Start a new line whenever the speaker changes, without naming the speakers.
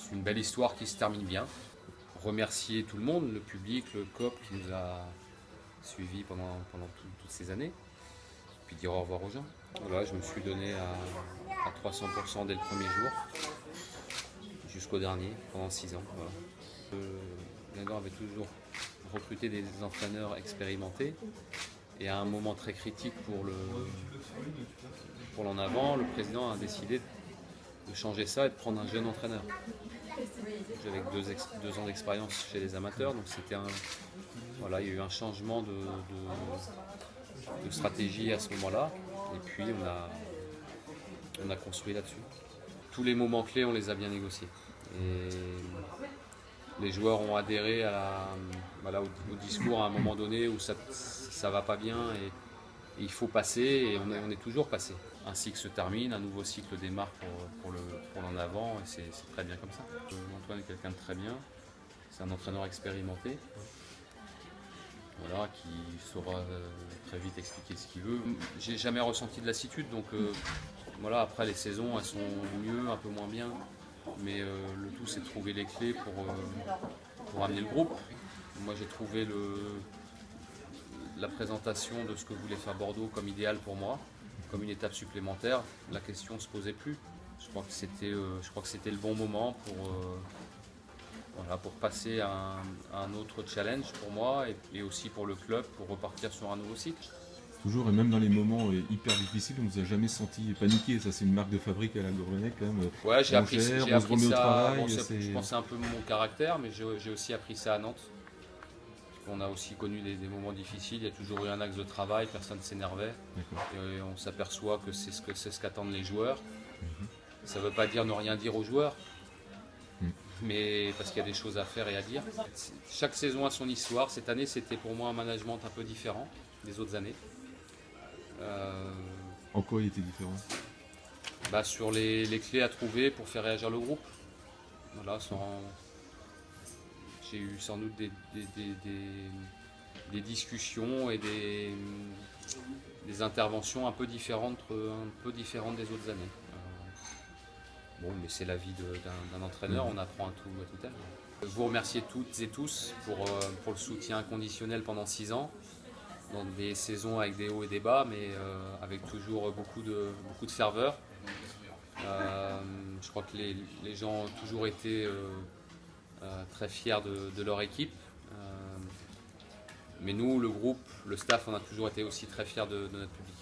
c'est une belle histoire qui se termine bien. Remercier tout le monde, le public, le COP qui nous a suivis pendant toutes ces années. Puis dire au revoir aux gens. Voilà, je me suis donné à 300% dès le premier jour, jusqu'au dernier, pendant 6 ans. Voilà. Guingamp avait toujours recruté des entraîneurs expérimentés. Et à un moment très critique pour l'en avant, le président a décidé de changer ça et de prendre un jeune entraîneur. J'avais 2 ans d'expérience chez les amateurs, donc voilà, il y a eu un changement de stratégie à ce moment-là, et puis on a construit là-dessus. Tous les moments clés, on les a bien négociés. Et les joueurs ont adhéré voilà, au discours à un moment donné où ça va pas bien et il faut passer, et on est toujours passé. Un cycle se termine, un nouveau cycle démarre pour l'en avant, et c'est très bien comme ça. Antoine est quelqu'un de très bien, c'est un entraîneur expérimenté, voilà, qui saura très vite expliquer ce qu'il veut. J'ai jamais ressenti de lassitude, donc voilà, après les saisons elles sont mieux, un peu moins bien, mais le tout c'est de trouver les clés pour amener le groupe. Moi j'ai trouvé la présentation de ce que voulait faire Bordeaux comme idéal pour moi, comme une étape supplémentaire. La question ne se posait plus. Je crois que c'était le bon moment pour passer à un autre challenge pour moi et aussi pour le club, pour repartir sur un nouveau cycle.
Toujours, et même dans les moments hyper difficiles, on ne vous a jamais senti paniquer. Ça, c'est une marque de fabrique à la Gourvenec quand même.
Ouais, j'ai appris
se remet au
ça.
travail.
Bon, je pense que c'est un peu mon caractère, mais j'ai aussi appris ça à Nantes. On a aussi connu des moments difficiles, il y a toujours eu un axe de travail, personne ne s'énervait. Et on s'aperçoit que c'est ce qu'attendent les joueurs. Ça ne veut pas dire ne rien dire aux joueurs, mais parce qu'il y a des choses à faire et à dire. Chaque saison a son histoire. Cette année, c'était pour moi un management un peu différent des autres années.
En quoi il était différent?
Sur les clés à trouver pour faire réagir le groupe. Voilà, j'ai eu sans doute des discussions et des interventions un peu différentes des autres années. Bon, mais c'est la vie d'un entraîneur, on apprend à tout âge. Je vous remercie toutes et tous pour le soutien inconditionnel pendant 6 ans, dans des saisons avec des hauts et des bas, mais avec toujours beaucoup de ferveur. Je crois que les gens ont toujours été très fiers de leur équipe. Mais nous, le groupe, le staff, on a toujours été aussi très fiers de notre public.